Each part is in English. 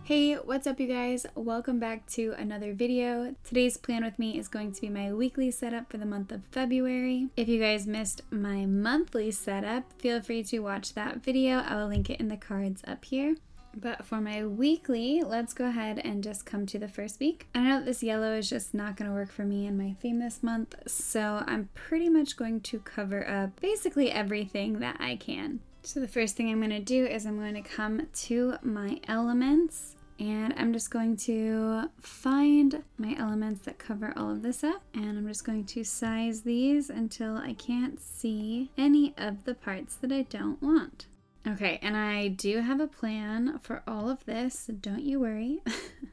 Hey, what's up you guys? Welcome back to another video. Today's plan with me is going to be my weekly setup for the month of February. If you guys missed my monthly setup, feel free to watch that video. I will link it in the cards up here. But for my weekly, let's go ahead and just come to the first week. I know that this yellow is just not going to work for me and my theme this month, so I'm pretty much going to cover up basically everything that I can. So the first thing I'm going to do is I'm going to come to my elements. And I'm just going to find my elements that cover all of this up. And I'm just going to size these until I can't see any of the parts that I don't want. Okay, and I do have a plan for all of this, so don't you worry.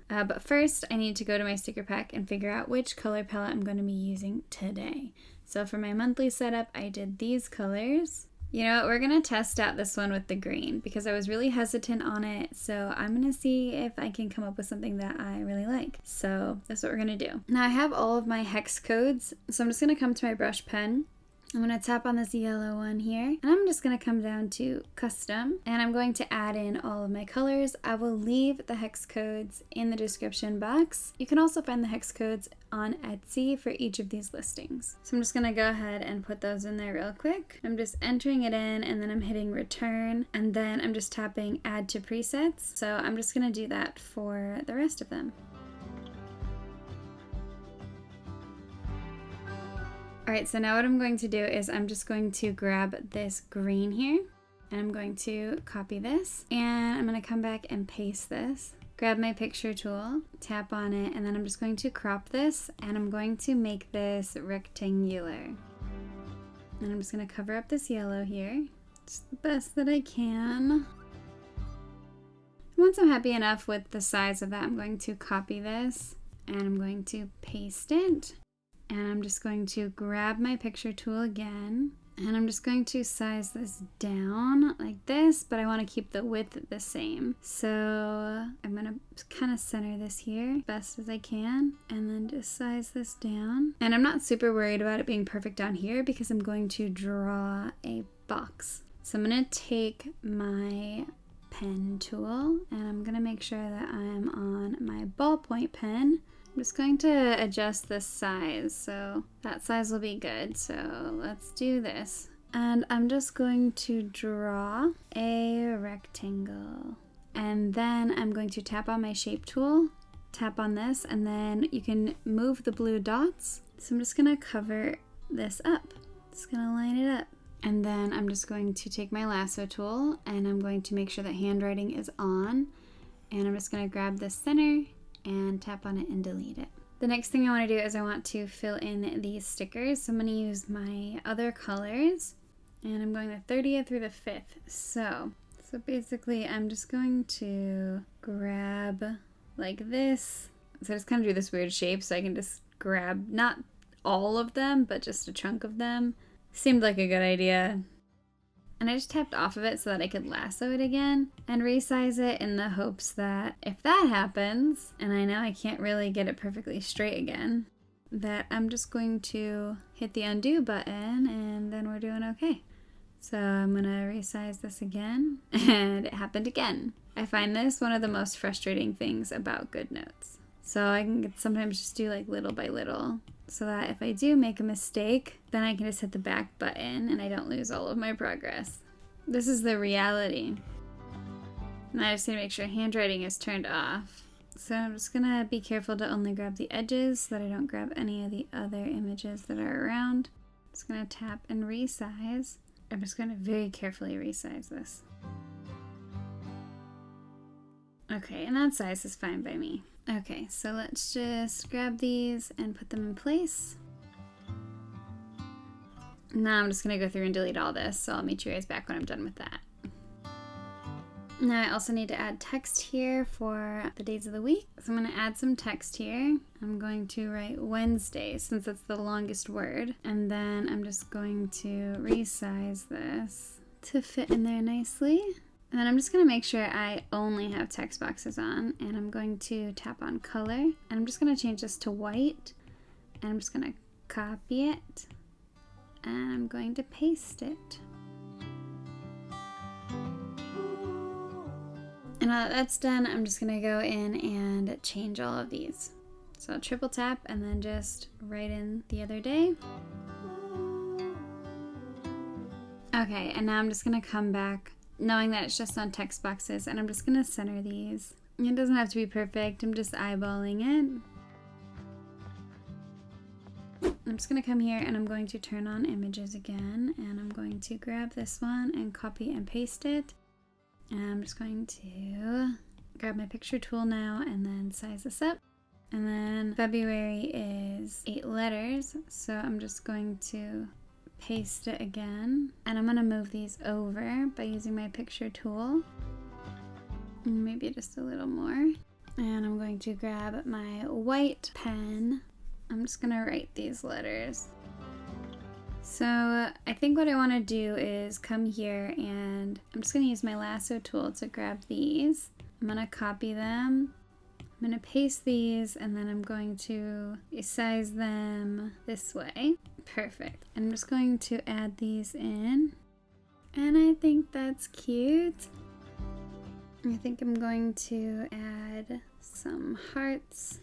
But first, I need to go to my sticker pack and figure out which color palette I'm going to be using today. So for my monthly setup, I did these colors. You know what, we're going to test out this one with the green because I was really hesitant on it, so I'm going to see if I can come up with something that I really like. So that's what we're going to do. Now I have all of my hex codes, so I'm just going to come to my brush pen. I'm going to tap on this yellow one here, and I'm just going to come down to custom, and I'm going to add in all of my colors. I will leave the hex codes in the description box. You can also find the hex codes on Etsy for each of these listings. So I'm just going to go ahead and put those in there real quick. I'm just entering it in, and then I'm hitting return, and then I'm just tapping add to presets. So I'm just going to do that for the rest of them. Alright, so now what I'm going to do is I'm just going to grab this green here, and I'm going to copy this, and I'm going to come back and paste this. Grab my picture tool, tap on it, and then I'm just going to crop this, and I'm going to make this rectangular. And I'm just going to cover up this yellow here, just the best that I can. Once I'm happy enough with the size of that, I'm going to copy this, and I'm going to paste it. And I'm just going to grab my picture tool again, and I'm just going to size this down like this, but I want to keep the width the same. So I'm going to kind of center this here best as I can, and then just size this down. And I'm not super worried about it being perfect down here because I'm going to draw a box. So I'm going to take my pen tool, and I'm going to make sure that I'm on my ballpoint pen. I'm just going to adjust this size, so that size will be good. So let's do this. And I'm just going to draw a rectangle. And then I'm going to tap on my shape tool, tap on this, and then you can move the blue dots. So I'm just gonna cover this up. Just gonna line it up. And then I'm just going to take my lasso tool, and I'm going to make sure that handwriting is on. And I'm just gonna grab the center and tap on it and delete it. The next thing I want to do is I want to fill in these stickers. So I'm going to use my other colors, and I'm going the 30th through the 5th. So basically I'm just going to grab like this. So I just kind of do this weird shape so I can just grab not all of them, but just a chunk of them. Seemed like a good idea. And I just tapped off of it so that I could lasso it again and resize it in the hopes that if that happens, and I know I can't really get it perfectly straight again, that I'm just going to hit the undo button and then we're doing okay. So I'm going to resize this again, and it happened again. I find this one of the most frustrating things about Goodnotes. So I can sometimes just do like little by little, so that if I do make a mistake, then I can just hit the back button and I don't lose all of my progress. This is the reality. And I just need to make sure handwriting is turned off. So I'm just gonna be careful to only grab the edges so that I don't grab any of the other images that are around. Just gonna tap and resize. I'm just gonna very carefully resize this. Okay, and that size is fine by me. Okay, so let's just grab these and put them in place. Now I'm just going to go through and delete all this, so I'll meet you guys back when I'm done with that. Now I also need to add text here for the days of the week. So I'm going to add some text here. I'm going to write Wednesday since it's the longest word. And then I'm just going to resize this to fit in there nicely. And then I'm just going to make sure I only have text boxes on, and I'm going to tap on color, and I'm just going to change this to white, and I'm just going to copy it, and I'm going to paste it. And now that that's done, I'm just gonna go in and change all of these. So I'll triple tap and then just write in the other day. Okay, and now I'm just gonna come back knowing that it's just on text boxes, and I'm just gonna center these. It doesn't have to be perfect, I'm just eyeballing it. I'm just gonna come here and I'm going to turn on images again, and I'm going to grab this one and copy and paste it. And I'm just going to grab my picture tool now and then size this up. And then February is 8 letters, so I'm just going to paste it again. And I'm gonna move these over by using my picture tool. Maybe just a little more. And I'm going to grab my white pen. I'm just gonna write these letters. So I think what I want to do is come here and I'm just gonna use my lasso tool to grab these. I'm gonna copy them. I'm gonna paste these, and then I'm going to size them this way. Perfect. I'm just going to add these in. And I think that's cute. I think I'm going to add some hearts.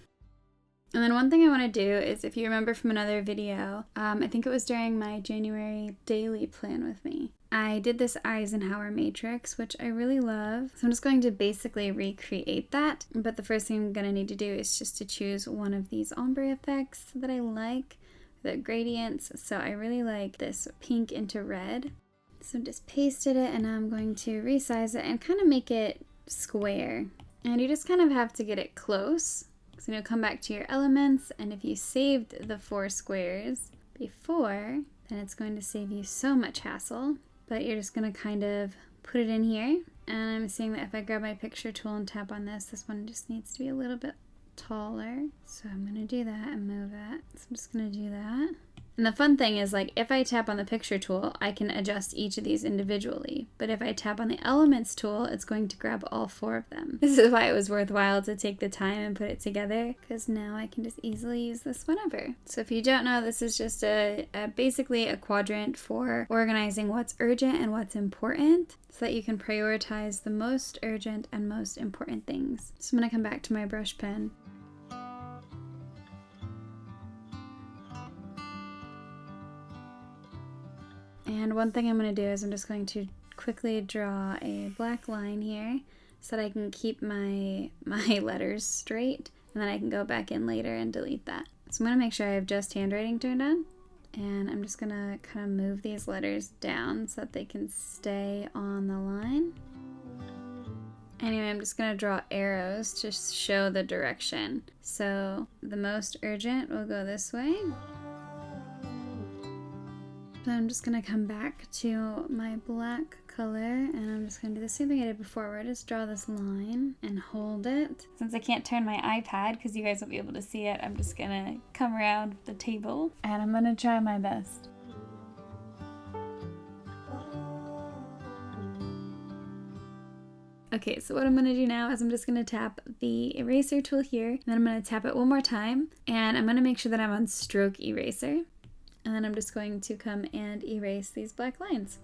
And then one thing I want to do is, if you remember from another video, I think it was during my January daily plan with me, I did this Eisenhower matrix, which I really love. So I'm just going to basically recreate that. But the first thing I'm going to need to do is just to choose one of these ombre effects that I like, the gradients. So I really like this pink into red. So just pasted it, and now I'm going to resize it and kind of make it square. And you just kind of have to get it close. So you'll come back to your elements, and if you saved the 4 squares before, then it's going to save you so much hassle. But you're just going to kind of put it in here. And I'm seeing that if I grab my picture tool and tap on this one just needs to be a little bit taller. So I'm going to do that and move that. So I'm just going to do that. And the fun thing is, like, if I tap on the picture tool, I can adjust each of these individually. But if I tap on the elements tool, it's going to grab all 4 of them. This is why it was worthwhile to take the time and put it together, because now I can just easily use this whenever. So if you don't know, this is just basically a quadrant for organizing what's urgent and what's important, so that you can prioritize the most urgent and most important things. So I'm going to come back to my brush pen. And one thing I'm going to do is I'm just going to quickly draw a black line here so that I can keep my letters straight, and then I can go back in later and delete that. So I'm going to make sure I have just handwriting turned on, and I'm just going to kind of move these letters down so that they can stay on the line. Anyway, I'm just going to draw arrows to show the direction. So the most urgent will go this way. So I'm just going to come back to my black color, and I'm just going to do the same thing I did before, where I just draw this line and hold it. Since I can't turn my iPad because you guys won't be able to see it, I'm just going to come around the table, and I'm going to try my best. Okay, so what I'm going to do now is I'm just going to tap the eraser tool here, and then I'm going to tap it one more time, and I'm going to make sure that I'm on stroke eraser. And then I'm just going to come and erase these black lines.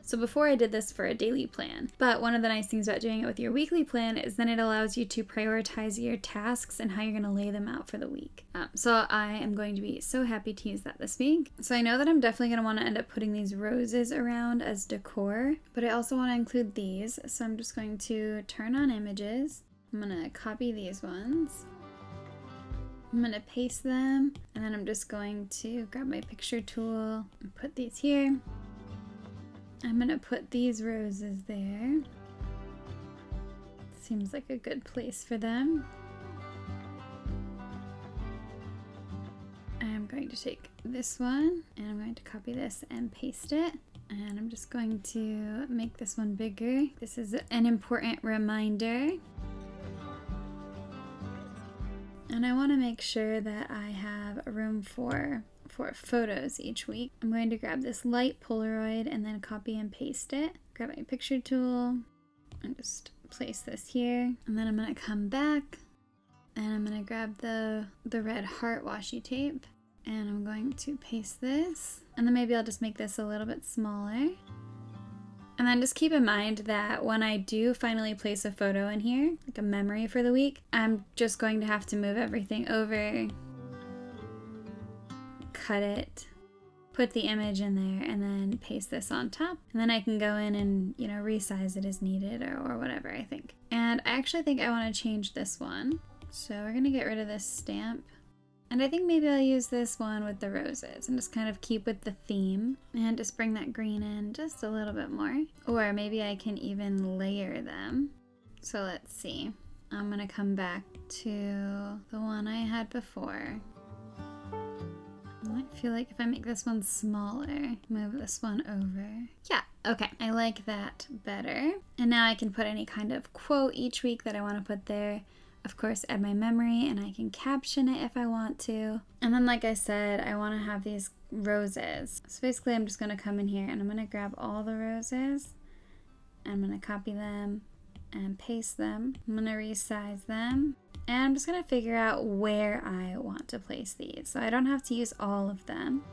So before I did this for a daily plan, but one of the nice things about doing it with your weekly plan is then it allows you to prioritize your tasks and how you're going to lay them out for the week. So I am going to be so happy to use that this week. So I know that I'm definitely going to want to end up putting these roses around as decor, but I also want to include these. So I'm just going to turn on images. I'm going to copy these ones. I'm going to paste them, and then I'm just going to grab my picture tool and put these here. I'm going to put these roses there. Seems like a good place for them. I'm going to take this one, and I'm going to copy this and paste it. And I'm just going to make this one bigger. This is an important reminder. And I want to make sure that I have room for photos each week. I'm going to grab this light Polaroid and then copy and paste it. Grab my picture tool and just place this here. And then I'm going to come back and I'm going to grab the red heart washi tape, and I'm going to paste this. And then maybe I'll just make this a little bit smaller. And then just keep in mind that when I do finally place a photo in here, like a memory for the week, I'm just going to have to move everything over, cut it, put the image in there, and then paste this on top. And then I can go in and, you know, resize it as needed or whatever I think. And I actually think I want to change this one. So we're going to get rid of this stamp. And I think maybe I'll use this one with the roses and just kind of keep with the theme and just bring that green in just a little bit more. Or maybe I can even layer them. So let's see. I'm gonna come back to the one I had before. I feel like if I make this one smaller, move this one over. Yeah, okay, I like that better. And now I can put any kind of quote each week that I want to put there. Of course, add my memory, and I can caption it if I want to. And then, like I said, I want to have these roses. So basically, I'm just going to come in here and I'm going to grab all the roses. I'm going to copy them and paste them. I'm going to resize them. And I'm just going to figure out where I want to place these. So I don't have to use all of them.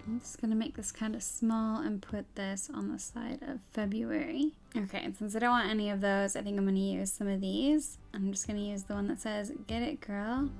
I'm just gonna make this kind of small and put this on the side of February. Okay, and since I don't want any of those, I think I'm gonna use some of these. I'm just gonna use the one that says, "Get it, girl."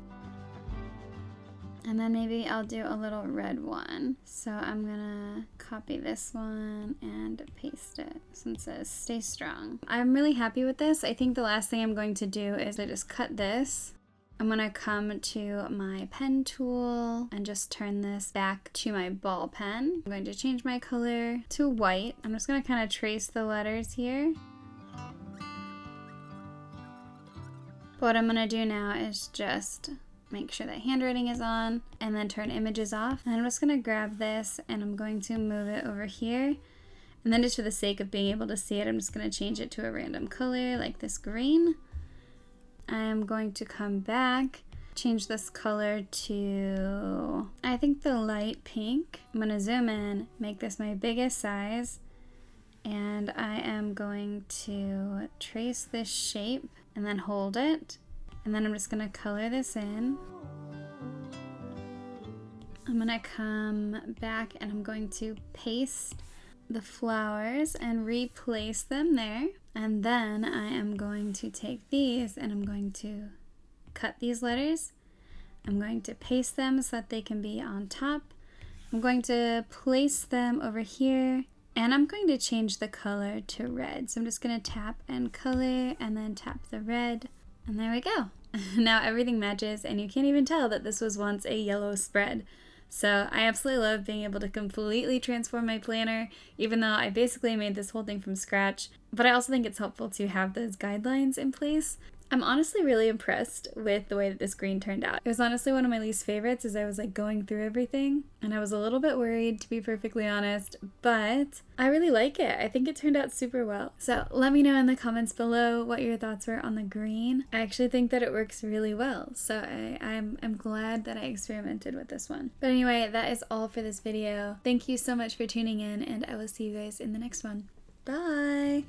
And then maybe I'll do a little red one. So I'm gonna copy this one and paste it. This one says, "Stay strong." I'm really happy with this. I think the last thing I'm going to do is I just cut this. I'm gonna come to my pen tool and just turn this back to my ball pen. I'm going to change my color to white. I'm just gonna kind of trace the letters here. But what I'm gonna do now is just make sure that handwriting is on and then turn images off. And I'm just gonna grab this and I'm going to move it over here. And then just for the sake of being able to see it, I'm just gonna change it to a random color like this green. I'm going to come back, change this color to, I think, the light pink. I'm going to zoom in, make this my biggest size, and I am going to trace this shape and then hold it, and then I'm just going to color this in. I'm going to come back and I'm going to paste the flowers and replace them there. And then I am going to take these and I'm going to cut these letters. I'm going to paste them so that they can be on top. I'm going to place them over here and I'm going to change the color to red. So I'm just going to tap and color and then tap the red. And there we go. Now everything matches and you can't even tell that this was once a yellow spread. So I absolutely love being able to completely transform my planner, even though I basically made this whole thing from scratch. But I also think it's helpful to have those guidelines in place. I'm honestly really impressed with the way that this green turned out. It was honestly one of my least favorites as I was like going through everything and I was a little bit worried, to be perfectly honest, but I really like it. I think it turned out super well. So let me know in the comments below what your thoughts were on the green. I actually think that it works really well, so I'm glad that I experimented with this one. But anyway, that is all for this video. Thank you so much for tuning in and I will see you guys in the next one. Bye!